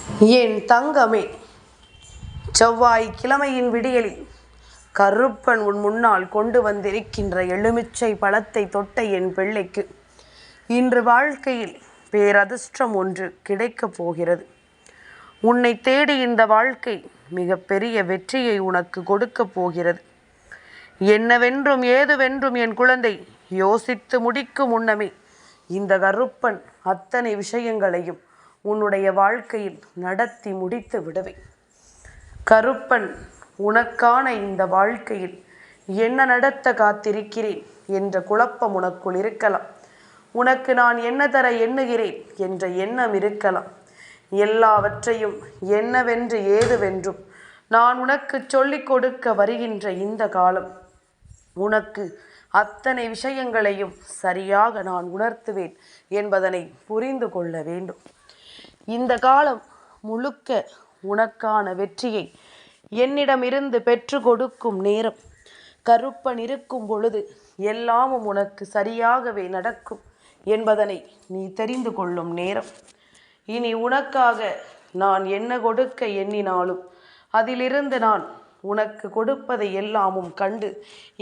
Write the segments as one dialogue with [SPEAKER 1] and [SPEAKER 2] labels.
[SPEAKER 1] என் தங்கமே, செவ்வாய்க்கிழமையின் விடியலில் கருப்பன் உன் முன்னால் கொண்டு வந்திருக்கின்ற எலுமிச்சை பழத்தை தொட்ட என் பிள்ளைக்கு இன்று வாழ்க்கையில் பேரதிர்ஷ்டம் ஒன்று கிடைக்கப் போகிறது. உன்னை தேடி இந்த வாழ்க்கை மிகப்பெரிய வெற்றியை உனக்கு கொடுக்கப் போகிறது. என்னவென்றும் ஏதுவென்றும் என் குழந்தை யோசித்து முடிக்கும் முன்னமே இந்த கருப்பன் அத்தனை விஷயங்களையும் உன்னுடைய வாழ்க்கையில் நடத்தி முடித்து விடுவேன். கருப்பன் உனக்கான இந்த வாழ்க்கையில் என்ன நடத்த காத்திருக்கிறேன் என்ற குழப்பம் உனக்குள் இருக்கலாம். உனக்கு நான் என்ன தர எண்ணுகிறேன் என்ற எண்ணம் இருக்கலாம். எல்லாவற்றையும் என்னவென்று ஏதுவென்றும் நான் உனக்கு சொல்லிக் கொடுக்க வருகின்ற இந்த காலம் உனக்கு அத்தனை விஷயங்களையும் சரியாக நான் உணர்த்துவேன் என்பதனை புரிந்து கொள்ள வேண்டும். இந்த காலம் முழுக்க உனக்கான வெற்றியை என்னிடமிருந்து பெற்று கொடுக்கும் நேரம். கருப்பன் இருக்கும் பொழுது எல்லாமும் உனக்கு சரியாகவே நடக்கும் என்பதனை நீ தெரிந்து கொள்ளும் நேரம். இனி உனக்காக நான் என்ன கொடுக்க எண்ணினாலும் அதிலிருந்து நான் உனக்கு கொடுப்பதை எல்லாமும் கண்டு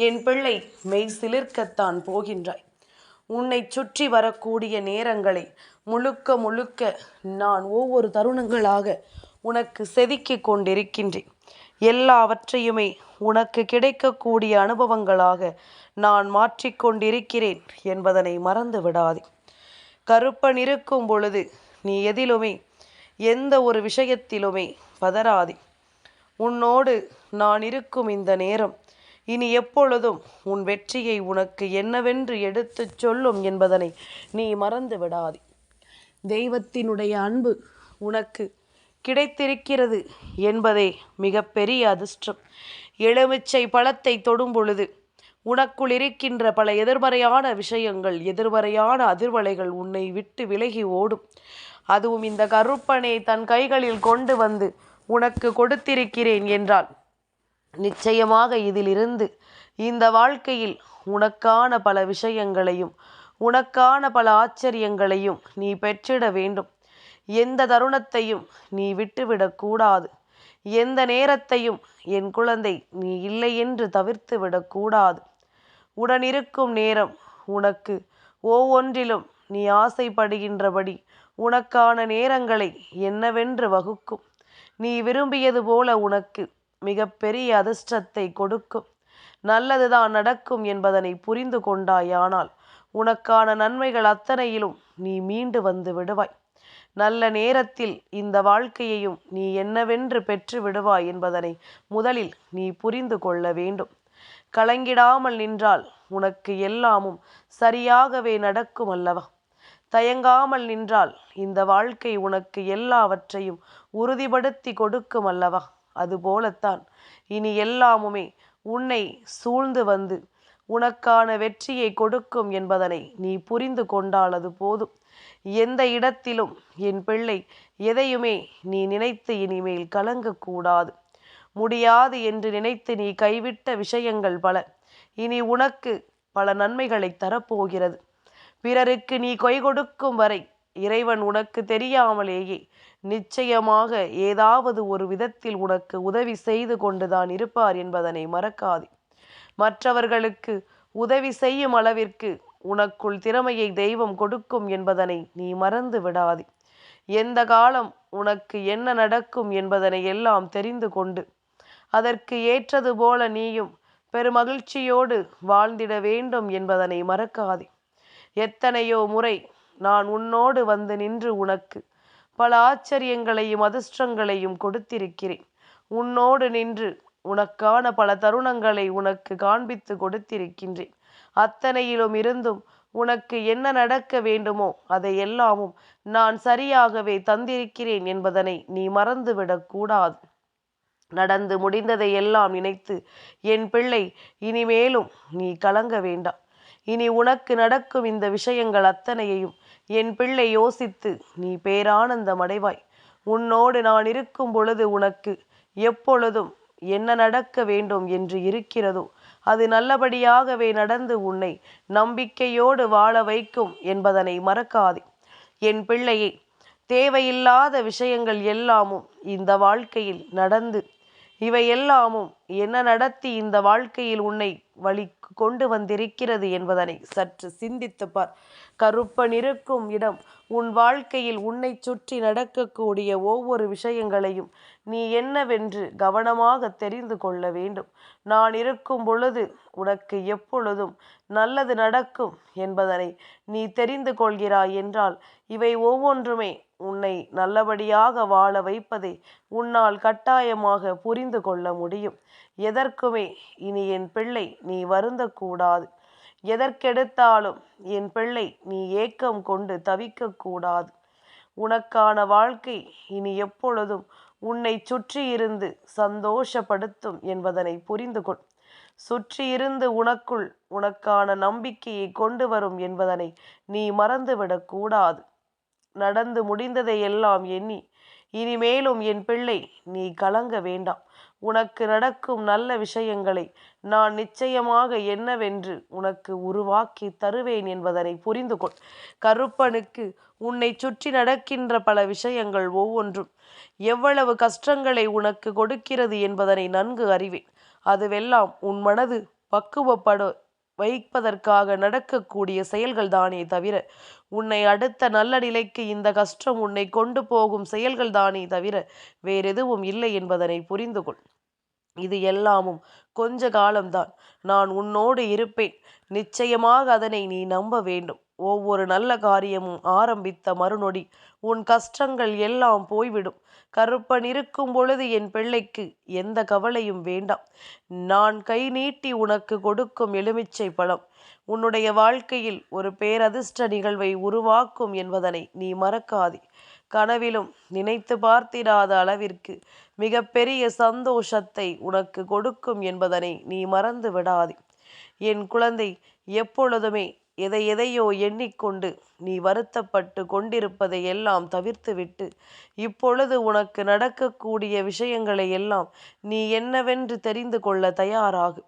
[SPEAKER 1] என் பிள்ளை மெய் சிலிர்க்கத்தான் போகின்றாய். உன்னை சுற்றி வரக்கூடிய நேரங்களை முழுக்க நான் ஒவ்வொரு தருணங்களாக உனக்கு செதுக்கிக் கொண்டிருக்கின்றேன். எல்லாவற்றையுமே உனக்கு கிடைக்கக்கூடிய அனுபவங்களாக நான் மாற்றிக்கொண்டிருக்கிறேன் என்பதனை மறந்து விடாதே. கருப்பன் இருக்கும் பொழுது நீ எதிலுமே எந்த ஒரு விஷயத்திலுமே பதறாதே. உன்னோடு நான் இருக்கும் இந்த நேரம் இனி எப்பொழுதும் உன் வெற்றியை உனக்கு என்னவென்று எடுத்துச் சொல்லும் என்பதனை நீ மறந்து விடாதே. தெய்வத்தினுடைய அன்பு உனக்கு கிடைத்திருக்கிறது என்பதே மிகப்பெரிய அதிர்ஷ்டம். எலுமிச்சை பழத்தை தொடும் பொழுது உனக்குள் இருக்கின்ற பல எதிர்மறையான விஷயங்கள், எதிர்மறையான அதிர்வலைகள் உன்னை விட்டு விலகி ஓடும். அதுவும் இந்த கருப்பனை தன் கைகளில் கொண்டு வந்து உனக்கு கொடுத்திருக்கிறேன் என்றால் நிச்சயமாக இதிலிருந்து இந்த வாழ்க்கையில் உனக்கான பல விஷயங்களையும் உனக்கான பல ஆச்சரியங்களையும் நீ பெற்றிட வேண்டும். எந்த தருணத்தையும் நீ விட்டுவிடக்கூடாது. எந்த நேரத்தையும் என் குழந்தை நீ இல்லை என்று தவிர்த்து விடக்கூடாது. உடனிருக்கும் நேரம் உனக்கு ஒவ்வொன்றிலும் நீ ஆசைப்படுகின்றபடி உனக்கான நேரங்களை என்னவென்று வகுக்கும். நீ விரும்பியது போல உனக்கு மிகப்பெரிய அதிர்ஷ்டத்தை கொடுக்கும். நல்லதுதான் நடக்கும் என்பதனை புரிந்து கொண்டாயானால் உனக்கான நன்மைகள் அத்தனையிலும் நீ மீண்டு வந்து விடுவாய். நல்ல நேரத்தில் இந்த வாழ்க்கையையும் நீ என்னவென்று பெற்று விடுவாய் என்பதனை முதலில் நீ புரிந்து கொள்ள வேண்டும். கலங்கிடாமல் நின்றால் உனக்கு எல்லாமும் சரியாகவே நடக்கும் அல்லவா? தயங்காமல் நின்றால் இந்த வாழ்க்கை உனக்கு எல்லாவற்றையும் உறுதிப்படுத்தி கொடுக்கும் அல்லவா? அதுபோலத்தான் இனி எல்லாமுமே உன்னை சூழ்ந்து வந்து உனக்கான வெற்றியை கொடுக்கும் என்பதனை நீ புரிந்து கொண்டால் அது போதும். எந்த இடத்திலும் என் பிள்ளை எதையுமே நீ நினைத்து இனிமேல் கலங்கக்கூடாது. முடியாது என்று நினைத்து நீ கைவிட்ட விஷயங்கள் பல இனி உனக்கு பல நன்மைகளை தரப்போகிறது. பிறருக்கு நீ கை கொடுக்கும் வரை இறைவன் உனக்கு தெரியாமலேயே நிச்சயமாக ஏதாவது ஒரு விதத்தில் உனக்கு உதவி செய்து கொண்டுதான் இருப்பார் என்பதனை மறக்காதே. மற்றவர்களுக்கு உதவி செய்யும் அளவிற்கு உனக்குள் திறமையை தெய்வம் கொடுக்கும் என்பதனை நீ மறந்து விடாதே. எந்த காலம் உனக்கு என்ன நடக்கும் என்பதனை எல்லாம் தெரிந்து கொண்டு அதற்கு ஏற்றது போல நீயும் பெருமகிழ்ச்சியோடு வாழ்ந்திட வேண்டும் என்பதனை மறக்காதே. எத்தனையோ முறை நான் உன்னோடு வந்து நின்று உனக்கு பல ஆச்சரியங்களையும் அதிர்ஷ்டங்களையும் கொடுத்திருக்கிறேன். உன்னோடு நின்று உனக்கான பல தருணங்களை உனக்கு காண்பித்து கொடுத்திருக்கின்றேன். அத்தனையிலும் இருந்தும் உனக்கு என்ன நடக்க வேண்டுமோ அதை எல்லாமும் நான் சரியாகவே தந்திருக்கிறேன் என்பதனை நீ மறந்துவிடக் கூடாது. நடந்து முடிந்ததை எல்லாம் நினைத்து என் பிள்ளை இனிமேலும் நீ கலங்க வேண்டாம். இனி உனக்கு நடக்கும் இந்த விஷயங்கள் அத்தனையையும் என் பிள்ளை யோசித்து நீ பேரானந்தம் அடைவாய். உன்னோடு நான் இருக்கும் பொழுது உனக்கு எப்பொழுதும் என்ன நடக்க வேண்டும் என்று இருக்கிறதோ அது நல்லபடியாகவே நடந்து உன்னை நம்பிக்கையோடு வாழ வைக்கும் என்பதனை மறக்காதே. என் பிள்ளையே, தேவையில்லாத விஷயங்கள் எல்லாமும் இந்த வாழ்க்கையில் நடந்து இவை எல்லாமும் என்ன நடத்தி இந்த வாழ்க்கையில் உன்னை வழி கொண்டு வந்திருக்கிறது என்பதனை சற்று சிந்தித்து பார். கருப்பன் இருக்கும் இடம் உன் வாழ்க்கையில் உன்னை சுற்றி நடக்கக்கூடிய ஒவ்வொரு விஷயங்களையும் நீ என்னவென்று கவனமாக தெரிந்து கொள்ள வேண்டும். நான் இருக்கும் பொழுது உனக்கு எப்பொழுதும் நல்லது நடக்கும் என்பதனை நீ தெரிந்து கொள்கிறாய் என்றால் இவை ஒவ்வொன்றுமே உன்னை நல்லபடியாக வாழ வைப்பதை உன்னால் கட்டாயமாக புரிந்து கொள்ள முடியும். எதற்குமே இனி என் பிள்ளை நீ வருந்தக்கூடாது. எதற்கெடுத்தாலும் என் பிள்ளை நீ ஏக்கம் கொண்டு தவிக்கக்கூடாது. உனக்கான வாழ்க்கை இனி எப்பொழுதும் உன்னை சுற்றியிருந்து சந்தோஷப்படுத்தும் என்பதனை புரிந்து கொள். சுற்றியிருந்து உனக்குள் உனக்கான நம்பிக்கையை கொண்டு வரும் என்பதனை நீ மறந்துவிடக்கூடாது. நடந்து முடிந்ததை எல்லாம் எண்ணி இனிமேலும் என் பிள்ளை நீ கலங்க வேண்டாம். உனக்கு நடக்கும் நல்ல விஷயங்களை நான் நிச்சயமாக என்னவென்று உனக்கு உருவாக்கி தருவேன் என்பதனை புரிந்து கொள். கருப்பனுக்கு உன்னை சுற்றி நடக்கின்ற பல விஷயங்கள் ஒவ்வொன்றும் எவ்வளவு கஷ்டங்களை உனக்கு கொடுக்கிறது என்பதனை நன்கு அறிவேன். அதுவெல்லாம் உன் மனது பக்குவப்பட வைப்பதற்காக நடக்கக்கூடிய செயல்கள் தானே தவிர உன்னை அடுத்த நல்ல நிலைக்கு இந்த கஷ்டம் உன்னை கொண்டு போகும் செயல்கள் தானே தவிர வேறெதுவும் இல்லை என்பதனை புரிந்து கொள். இது எல்லாமும் கொஞ்ச காலம்தான். நான் உன்னோடு இருப்பேன். நிச்சயமாக அதனை நீ நம்ப வேண்டும். ஒவ்வொரு நல்ல காரியமும் ஆரம்பித்த மறுநொடி உன் கஷ்டங்கள் எல்லாம் போய்விடும். கருப்பன் இருக்கும் பொழுது என் பிள்ளைக்கு எந்த கவலையும் வேண்டாம். நான் கை நீட்டி உனக்கு கொடுக்கும் எலுமிச்சை பழம் உன்னுடைய வாழ்க்கையில் ஒரு பேரதிர்ஷ்ட நிகழ்வை உருவாக்கும் என்பதனை நீ மறக்காதே. கனவிலும் நினைத்து பார்த்திடாத அளவிற்கு மிகப்பெரிய சந்தோஷத்தை உனக்கு கொடுக்கும் என்பதனை நீ மறந்து விடாதே. என் குழந்தை, எப்பொழுதுமே எதையோ எண்ணிக்கொண்டு நீ வருத்தப்பட்டு கொண்டிருப்பதை எல்லாம் தவிர்த்துவிட்டு இப்பொழுது உனக்கு நடக்கக்கூடிய விஷயங்களை எல்லாம் நீ என்னவென்று தெரிந்து கொள்ள தயாராகு.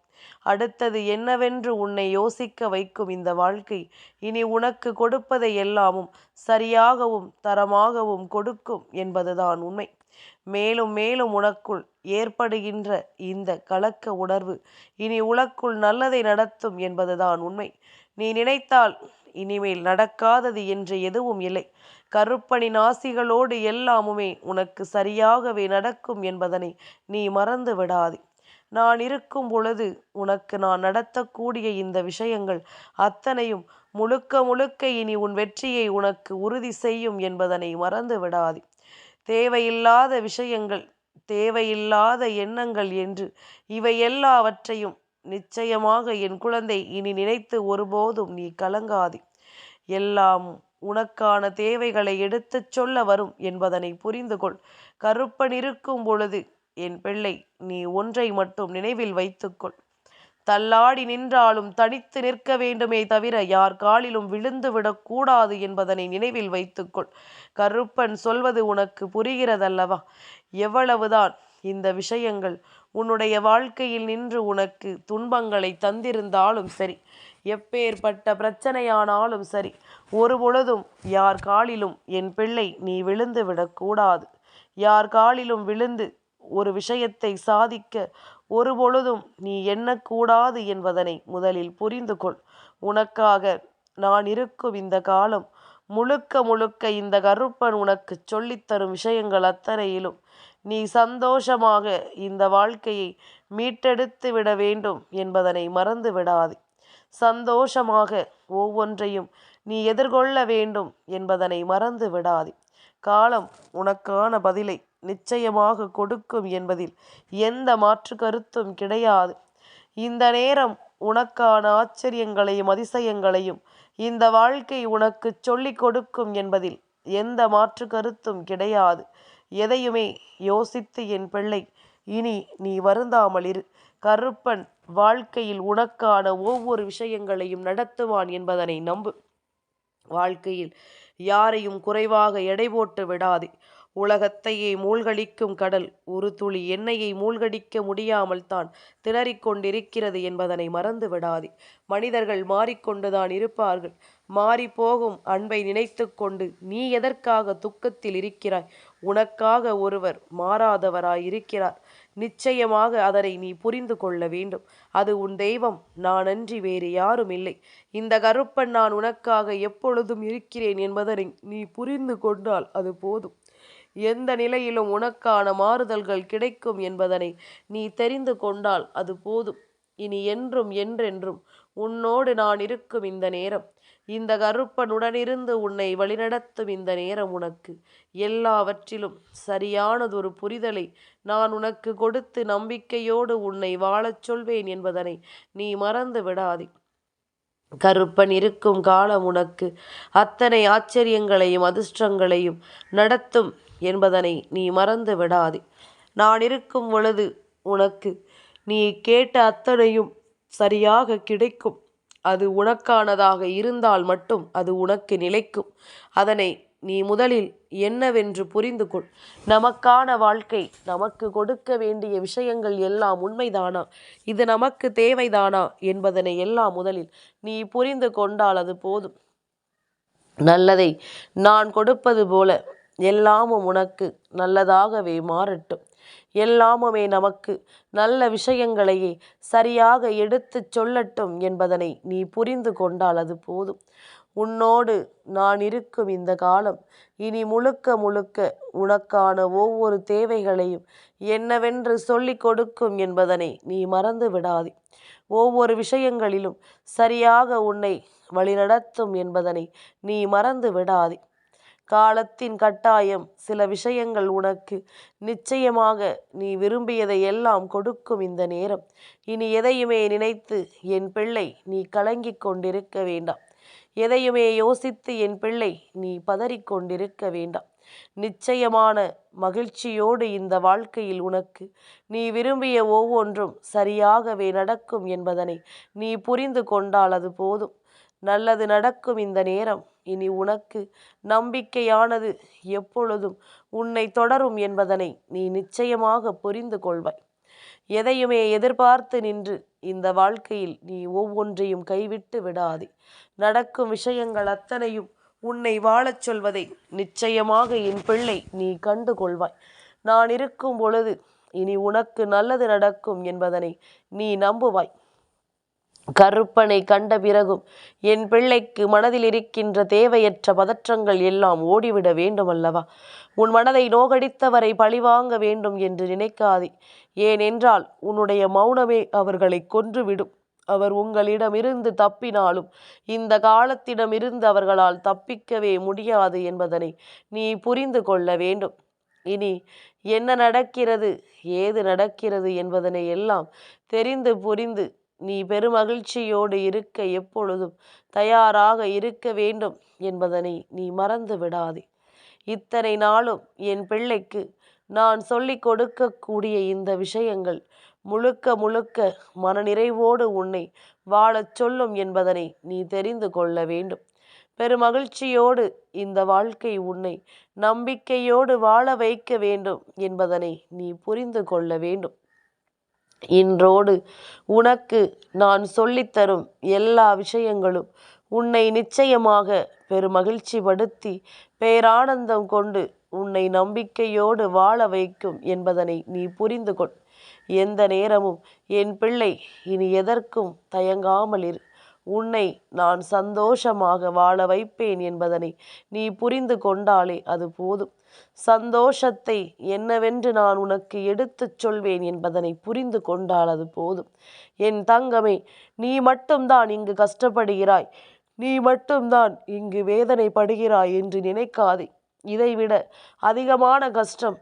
[SPEAKER 1] அடுத்தது என்னவென்று உன்னை யோசிக்க வைக்கும் இந்த வாழ்க்கை இனி உனக்கு கொடுப்பதை எல்லாமும் சரியாகவும் தரமாகவும் கொடுக்கும் என்பதுதான் உண்மை. மேலும் மேலும் உனக்குள் ஏற்படுகின்ற இந்த கலக்க உணர்வு இனி உனக்குள் நல்லதை நடத்தும் என்பதுதான் உண்மை. நீ நினைத்தால் இனிமேல் நடக்காதது என்று எதுவும் இல்லை. கருப்பனின் ஆசிகளோடு எல்லாமுமே உனக்கு சரியாகவே நடக்கும் என்பதனை நீ மறந்து விடாதே. நான் இருக்கும் பொழுது உனக்கு நான் நடத்தக்கூடிய இந்த விஷயங்கள் அத்தனையும் முழுக்க முழுக்க இனி உன் வெற்றியை உனக்கு உறுதி செய்யும் என்பதனை மறந்து விடாதே. தேவையில்லாத விஷயங்கள், தேவையில்லாத எண்ணங்கள் என்று இவை எல்லாவற்றையும் நிச்சயமாக என் குழந்தை இனி நினைத்து ஒருபோதும் நீ கலங்காதே. எல்லாம் உனக்கான தேவைகளை எடுத்துச் சொல்ல வரும் என்பதனை புரிந்து கொள். கருப்பன் இருக்கும் பொழுது என் பிள்ளை நீ ஒன்றை மட்டும் நினைவில் வைத்துக்கொள். தள்ளாடி நின்றாலும் தனித்து நிற்க வேண்டுமே தவிர யார் காலிலும் விழுந்து விடக்கூடாது என்பதனை நினைவில் வைத்துக்கொள். கருப்பன் சொல்வது உனக்கு புரிகிறதல்லவா? எவ்வளவுதான் இந்த விஷயங்கள் உன்னுடைய வாழ்க்கையில் நின்று உனக்கு துன்பங்களை தந்திருந்தாலும் சரி, எப்பேற்பட்ட பிரச்சனையானாலும் சரி, ஒரு பொழுதும் யார் காலிலும் என் பிள்ளை நீ விழுந்து விடக்கூடாது. யார் காலிலும் விழுந்து ஒரு விஷயத்தை சாதிக்க ஒரு பொழுதும் நீ எண்ணக்கூடாது என்பதனை முதலில் புரிந்து கொள். உனக்காக நான் இருக்கும் இந்த காலம் முழுக்க முழுக்க இந்த கருப்பன் உனக்கு சொல்லித்தரும் விஷயங்கள் அத்தனையிலும் நீ சந்தோஷமாக இந்த வாழ்க்கையை மீட்டெடுத்து விட வேண்டும் என்பதனை மறந்து விடாதே. சந்தோஷமாக ஒவ்வொன்றையும் நீ எதிர்கொள்ள வேண்டும் என்பதனை மறந்து விடாதே. காலம் உனக்கான பதிலை நிச்சயமாக கொடுக்கும் என்பதில் எந்த மாற்று கருத்தும் கிடையாது. இந்த நேரம் உனக்கான ஆச்சரியங்களையும் அதிசயங்களையும் இந்த வாழ்க்கை உனக்கு சொல்லிக் கொடுக்கும் என்பதில் எந்த மாற்று கருத்தும் கிடையாது. எதையுமே யோசித்து என் பிள்ளை இனி நீ வருந்தாமல் இரு. கருப்பன் வாழ்க்கையில் உனக்கான ஒவ்வொரு விஷயங்களையும் நடத்துவான் என்பதனை நம்பு. வாழ்க்கையில் யாரையும் குறைவாக எடை போட்டு விடாதே. உலகத்தையே மூழ்கடிக்கும் கடல் ஒரு துளி எண்ணெயை மூழ்கடிக்க முடியாமல் தான் திணறிக்கொண்டிருக்கிறது என்பதனை மறந்து விடாதே. மனிதர்கள் மாறிக்கொண்டுதான் இருப்பார்கள். மாறிப்போகும் அன்பை நினைத்து கொண்டு நீ எதற்காக துக்கத்தில் இருக்கிறாய்? உனக்காக ஒருவர் மாறாதவராய் இருக்கிறார். நிச்சயமாக அதனை நீ புரிந்து கொள்ள வேண்டும். அது உன் தெய்வம், நானன்றி வேறு யாரும் இல்லை. இந்த கருப்பன் நான் உனக்காக எப்பொழுதும் இருக்கிறேன் என்பதனை நீ புரிந்து கொண்டால் அது போதும். எந்த நிலையிலும் உனக்கான மாறுதல்கள் கிடைக்கும் என்பதனை நீ தெரிந்து கொண்டால் அது போதும். இனி என்றும் என்றென்றும் உன்னோடு நான் இருக்கும் இந்த நேரம், இந்த கருப்பன் உடனிருந்து உன்னை வழிநடத்தும் இந்த நேரம் உனக்கு எல்லாவற்றிலும் சரியானதொரு புரிதலை நான் உனக்கு கொடுத்து நம்பிக்கையோடு உன்னை வாழச் சொல்வேன் என்பதனை நீ மறந்து விடாதே. கருப்பன் இருக்கும் காலம் உனக்கு அத்தனை ஆச்சரியங்களையும் அதிர்ஷ்டங்களையும் நடத்தும் என்பதனை நீ மறந்து விடாதே. நான் இருக்கும் பொழுது உனக்கு நீ கேட்ட அத்தனையும் சரியாக கிடைக்கும். அது உனக்கானதாக இருந்தால் மட்டும் அது உனக்கு நிலைக்கும். அதனை நீ முதலில் என்னவென்று புரிந்து கொள். நமக்கான வாழ்க்கை, நமக்கு கொடுக்க வேண்டிய விஷயங்கள் எல்லாம் உண்மைதானா, இது நமக்கு தேவைதானா என்பதனை எல்லாம் முதலில் நீ புரிந்து கொண்டால் அது போதும். நல்லதை நான் கொடுப்பது போல எல்லாமும் உனக்கு நல்லதாகவே மாறட்டும். எல்லாமுமே நமக்கு நல்ல விஷயங்களையே சரியாக எடுத்துச் சொல்லட்டும் என்பதனை நீ புரிந்து கொண்டால் அது போதும். உன்னோடு நான் இருக்கும் இந்த காலம் இனி முழுக்க முழுக்க உனக்கான ஒவ்வொரு தேவைகளையும் என்னவென்று சொல்லிக் கொடுக்கும் என்பதனை நீ மறந்து விடாதே. ஒவ்வொரு விஷயங்களிலும் சரியாக உன்னை வழிநடத்தும் என்பதனை நீ மறந்து விடாதே. காலத்தின் கட்டாயம் சில விஷயங்கள் உனக்கு நிச்சயமாக நீ விரும்பியதை எல்லாம் கொடுக்கும் இந்த நேரம். இனி எதையுமே நினைத்து என் பிள்ளை நீ கலங்கிக் கொண்டிருக்க வேண்டாம். எதையுமே யோசித்து என் பிள்ளை நீ பதறிக்கொண்டிருக்க வேண்டாம். நிச்சயமான மகிழ்ச்சியோடு இந்த வாழ்க்கையில் உனக்கு நீ விரும்பிய ஒவ்வொன்றும் சரியாகவே நடக்கும் என்பதனை நீ புரிந்து கொண்டால் அது போதும். நல்லது நடக்கும் இந்த நேரம் இனி உனக்கு நம்பிக்கையானது எப்பொழுதும் உன்னை தொடரும் என்பதனை நீ நிச்சயமாக புரிந்து கொள்வாய். எதையுமே எதிர்பார்த்து நின்று இந்த வாழ்க்கையில் நீ ஒவ்வொன்றையும் கைவிட்டு விடாதே. நடக்கும் விஷயங்கள் அத்தனையும் உன்னை வாழச் சொல்வதை நிச்சயமாக என் பிள்ளை நீ கண்டு கொள்வாய். நான் இருக்கும் பொழுது இனி உனக்கு நல்லது நடக்கும் என்பதனை நீ நம்புவாய். கருப்பனை கண்ட பிறகும் என் பிள்ளைக்கு மனதில் இருக்கின்ற தேவையற்ற பதற்றங்கள் எல்லாம் ஓடிவிட வேண்டும் அல்லவா? உன் மனதை நோகடித்தவரை பழிவாங்க வேண்டும் என்று நினைக்காதே. ஏனென்றால் உன்னுடைய மௌனமே அவர்களை கொன்றுவிடும். அவர் உங்களிடமிருந்து தப்பினாலும் இந்த காலத்திடமிருந்து அவர்களால் தப்பிக்கவே முடியாது என்பதனை நீ புரிந்து கொள்ள வேண்டும். இனி என்ன நடக்கிறது, ஏது நடக்கிறது என்பதனை எல்லாம் தெரிந்து புரிந்து நீ பெருமகிழ்ச்சியோடு இருக்க எப்பொழுதும் தயாராக இருக்க வேண்டும் என்பதனை நீ மறந்து விடாதே. இத்தனை நாளும் என் பிள்ளைக்கு நான் சொல்லிக் கொடுக்கக்கூடிய இந்த விஷயங்கள் முழுக்க முழுக்க மனநிறைவோடு உன்னை வாழச் சொல்லும் என்பதனை நீ தெரிந்து கொள்ள வேண்டும். பெருமகிழ்ச்சியோடு இந்த வாழ்க்கை உன்னை நம்பிக்கையோடு வாழ வைக்க வேண்டும் என்பதனை நீ புரிந்து கொள்ள வேண்டும். இன்றோடு உனக்கு நான் சொல்லித்தரும் எல்லா விஷயங்களும் உன்னை நிச்சயமாக பெருமகிழ்ச்சி படுத்தி பேரானந்தம் கொண்டு உன்னை நம்பிக்கையோடு வாழ வைக்கும் என்பதனை நீ புரிந்து கொள். எந்த நேரமும் என் பிள்ளை இனி எதற்கும் தயங்காமல் இரு. உன்னை நான் சந்தோஷமாக வாழ வைப்பேன் என்பதனை நீ புரிந்து கொண்டாலே அது போதும். சந்தோஷத்தை என்னவென்று நான் உனக்கு எடுத்துச் சொல்வேன் என்பதனை புரிந்து கொண்டால் அது போதும். என் தங்கமே, நீ மட்டும்தான் இங்கு கஷ்டப்படுகிறாய், நீ மட்டும்தான் இங்கு வேதனைப்படுகிறாய் என்று நினைக்காதே. இதைவிட அதிகமான கஷ்டம்,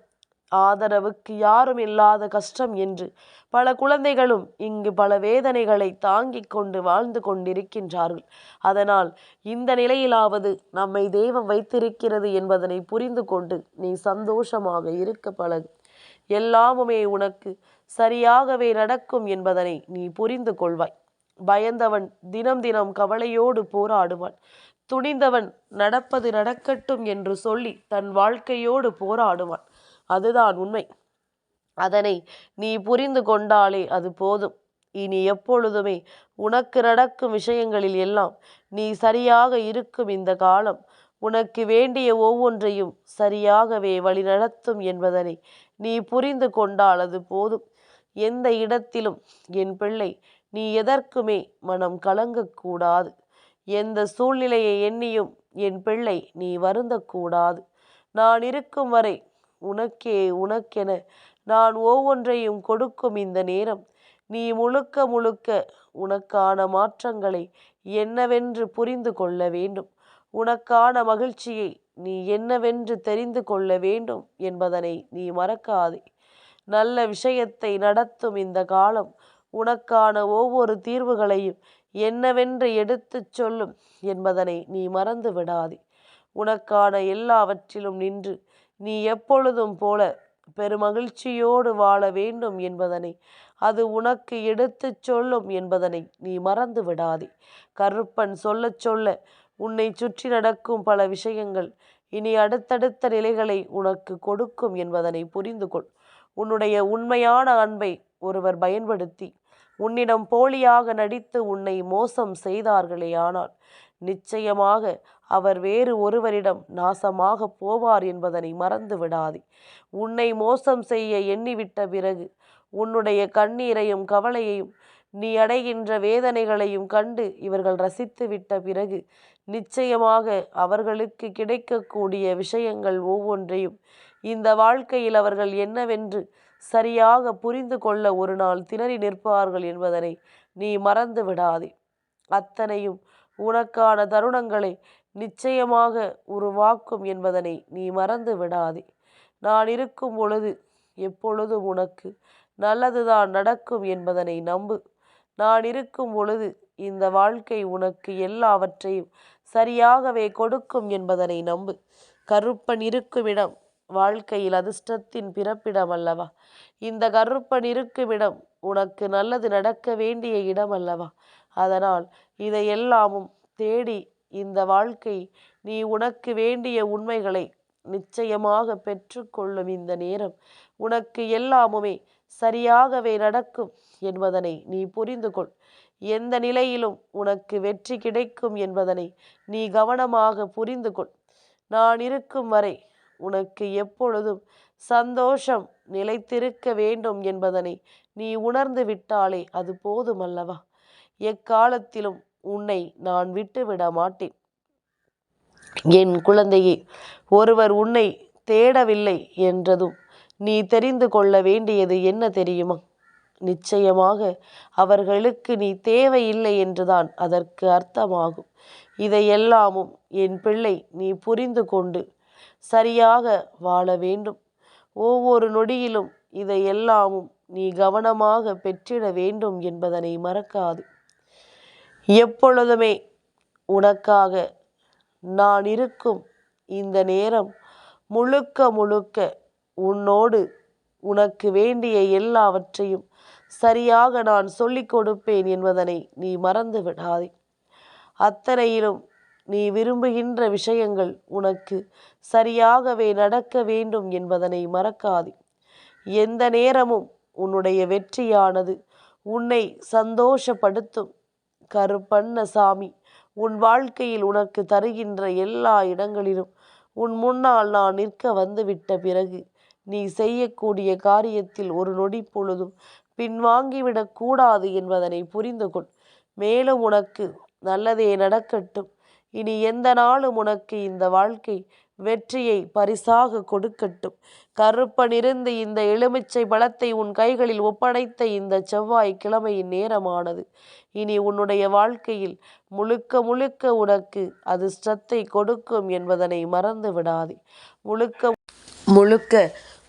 [SPEAKER 1] ஆதரவுக்கு யாரும் இல்லாத கஷ்டம் என்று பல குழந்தைகளும் இங்கு பல வேதனைகளை தாங்கிக் கொண்டு வாழ்ந்து கொண்டிருக்கின்றார்கள். அதனால் இந்த நிலையிலாவது நம்மை தெய்வம் வைத்திருக்கிறது என்பதனை புரிந்து கொண்டு நீ சந்தோஷமாக இருக்க பழகு. எல்லாமுமே உனக்கு சரியாகவே நடக்கும் என்பதனை நீ புரிந்து கொள்வாய். பயந்தவன் தினம் தினம் கவலையோடு போராடுவான். துணிந்தவன் நடப்பது நடக்கட்டும் என்று சொல்லி தன் வாழ்க்கையோடு போராடுவான். அதுதான் உண்மை. அதனை நீ புரிந்து கொண்டாலே அது போதும். இனி எப்பொழுதுமே உனக்கு நடக்கும் விஷயங்களில் எல்லாம் நீ சரியாக இருக்கும் இந்த காலம் உனக்கு வேண்டிய ஒவ்வொன்றையும் சரியாகவே வழிநடத்தும் என்பதனை நீ புரிந்து கொண்டால் அது போதும். எந்த இடத்திலும் என் பிள்ளை நீ எதற்குமே மனம் கலங்கக்கூடாது. எந்த சூழ்நிலையை எண்ணியும் என் பிள்ளை நீ வருந்தக்கூடாது. நான் இருக்கும் வரை உனக்கென நான் ஒவ்வொன்றையும் கொடுக்கும் இந்த நேரம் நீ முழுக்க முழுக்க உனக்கான மாற்றங்களை என்னவென்று புரிந்து கொள்ள வேண்டும். உனக்கான மகிழ்ச்சியை நீ என்னவென்று தெரிந்து கொள்ள வேண்டும் என்பதனை நீ மறக்காதே. நல்ல விஷயத்தை நடத்தும் இந்த காலம் உனக்கான ஒவ்வொரு தீர்வுகளையும் என்னவென்று எடுத்துச் சொல்லும் என்பதனை நீ மறந்து விடாதே. உனக்கான எல்லாவற்றிலும் நின்று நீ எப்பொழுதும் போல பெருமகிழ்ச்சியோடு வாழ வேண்டும் என்பதனை அது உனக்கு எடுத்துச் சொல்லும் என்பதனை நீ மறந்து விடாதே. கருப்பன் சொல்ல சொல்ல உன்னை சுற்றி நடக்கும் பல விஷயங்கள் இனி அடுத்தடுத்த நிலைகளை உனக்கு கொடுக்கும் என்பதனை புரிந்து கொள். உன்னுடைய உண்மையான அன்பை ஒருவர் பயன்படுத்தி உன்னிடம் போலியாக நடித்து உன்னை மோசம் செய்தார்களே ஆனால் நிச்சயமாக அவர் வேறு ஒருவரிடம் நாசமாக போவார் என்பதனை மறந்து விடாதே. உன்னை மோசம் செய்ய எண்ணிவிட்ட பிறகு உன்னுடைய கண்ணீரையும் கவலையையும் நீ அடைகின்ற வேதனைகளையும் கண்டு இவர்கள் ரசித்து விட்ட பிறகு நிச்சயமாக அவர்களுக்கு கிடைக்கக்கூடிய விஷயங்கள் ஒவ்வொன்றையும் இந்த வாழ்க்கையில் அவர்கள் என்னவென்று சரியாக புரிந்து கொள்ள ஒரு நாள் திணறி நிற்பார்கள் என்பதனை நீ மறந்து விடாதே. அத்தனையும் உனக்கான தருணங்களை நிச்சயமாக உருவாக்கும் என்பதனை நீ மறந்து விடாதே. நான் இருக்கும் பொழுது எப்பொழுதும் உனக்கு நல்லதுதான் நடக்கும் என்பதனை நம்பு. நான் இருக்கும் பொழுது இந்த வாழ்க்கை உனக்கு எல்லாவற்றையும் சரியாகவே கொடுக்கும் என்பதனை நம்பு. கருப்பன் இருக்கும் இடம் வாழ்க்கையில் அதிர்ஷ்டத்தின் பிறப்பிடம் அல்லவா? இந்த கருப்பன் இருக்கும் இடம் உனக்கு நல்லது நடக்க வேண்டிய இடம் அல்லவா? அதனால் இதையெல்லாமும் தேடி இந்த வாழ்க்கை நீ உனக்கு வேண்டிய உண்மைகளை நிச்சயமாக பெற்றுக்கொள்ளும் இந்த நேரம் உனக்கு எல்லாமுமே சரியாகவே நடக்கும் என்பதனை நீ புரிந்து கொள். எந்த நிலையிலும் உனக்கு வெற்றி கிடைக்கும் என்பதனை நீ கவனமாக புரிந்து கொள். நான் இருக்கும் வரை உனக்கு எப்பொழுதும் சந்தோஷம் நிலைத்திருக்க வேண்டும் என்பதனை நீ உணர்ந்து விட்டாலே அது போதுமல்லவா? எக்காலத்திலும் உன்னை நான் விட்டுவிட மாட்டேன். என் குழந்தையே, ஒருவர் உன்னை தேடவில்லை என்றதும் நீ தெரிந்து கொள்ள வேண்டியது என்ன தெரியுமா? நிச்சயமாக அவர்களுக்கு நீ தேவையில்லை என்றுதான் அதற்கு அர்த்தமாகும். இதையெல்லாமும் என் பிள்ளை நீ புரிந்து கொண்டு சரியாக வாழ வேண்டும். ஒவ்வொரு நொடியிலும் இதையெல்லாமும் நீ கவனமாக பெற்றிட வேண்டும் என்பதனை மறக்காது. எப்பொழுதுமே உனக்காக நான் இருக்கும் இந்த நேரம் முழுக்க முழுக்க உன்னோடு உனக்கு வேண்டிய எல்லாவற்றையும் சரியாக நான் சொல்லிக் கொடுப்பேன் என்பதனை நீ மறந்து விடாதே. அத்தனையிலும் நீ விரும்புகின்ற விஷயங்கள் உனக்கு சரியாகவே நடக்க வேண்டும் என்பதனை மறக்காதே. எந்த நேரமும் உன்னுடைய வெற்றியானது உன்னை சந்தோஷப்படுத்தும். கருப்பண்ணசாமி உன் வாழ்க்கையில் உனக்கு தருகின்ற எல்லா இடங்களிலும் உன் முன்னால் நான் நிற்க வந்துவிட்ட பிறகு நீ செய்யக்கூடிய காரியத்தில் ஒரு நொடி பொழுதும் பின்வாங்கிவிடக் கூடாது என்பதனை புரிந்து கொள். மேலும் உனக்கு நல்லதே நடக்கட்டும். இனி எந்த நாளும் உனக்கு இந்த வாழ்க்கை வெற்றியை பரிசாக கொடுக்கட்டும். கருப்பனிருந்து இந்த எலுமிச்சை பழத்தை உன் கைகளில் ஒப்படைத்த இந்த செவ்வாய் கிழமையின் நேரமானது இனி உன்னுடைய வாழ்க்கையில் முழுக்க முழுக்க உனக்கு அதிர்ஷ்டத்தை கொடுக்கும் என்பதனை மறந்து விடாதே. முழுக்க முழுக்க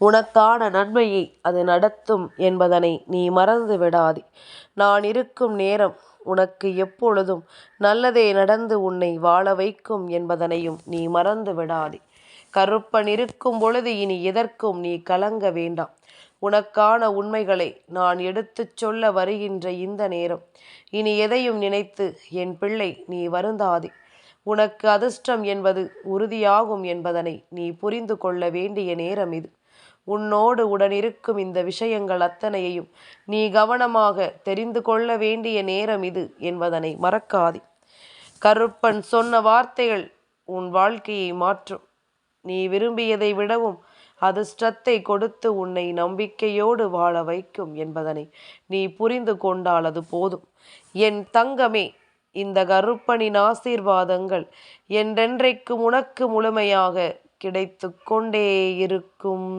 [SPEAKER 1] உனக்கான நன்மையை அது நடத்தும் என்பதனை நீ மறந்து விடாதே. நான் இருக்கும் நேரம் உனக்கு எப்பொழுதும் நல்லதே நடந்து உன்னை வாழ வைக்கும் என்பதனையும் நீ மறந்து விடாதே. கருப்பன் இருக்கும் பொழுது இனி எதற்கும் நீ கலங்க வேண்டாம். உனக்கான உண்மைகளை நான் எடுத்துச் சொல்ல வருகின்ற இந்த நேரம் இனி எதையும் நினைத்து என் பிள்ளை நீ வருந்தாதே. உனக்கு அதிர்ஷ்டம் என்பது உறுதியாகும் என்பதனை நீ புரிந்து கொள்ள வேண்டிய நேரம் இது. உன்னோடு உடனிருக்கும் இந்த விஷயங்கள் அத்தனையையும் நீ கவனமாக தெரிந்து கொள்ள வேண்டிய நேரம் இது என்பதனை மறக்காதே. கருப்பன் சொன்ன வார்த்தைகள் உன் வாழ்க்கையை மாற்றும். நீ விரும்பியதை விடவும் அதிர்ஷ்டத்தை கொடுத்து உன்னை நம்பிக்கையோடு வாழ வைக்கும் என்பதனை நீ புரிந்து கொண்டால் அது போதும். என் தங்கமே, இந்த கருப்பனின் ஆசீர்வாதங்கள் என்றென்றைக்கும் உனக்கு முழுமையாக கிடைத்து கொண்டே இருக்கும்.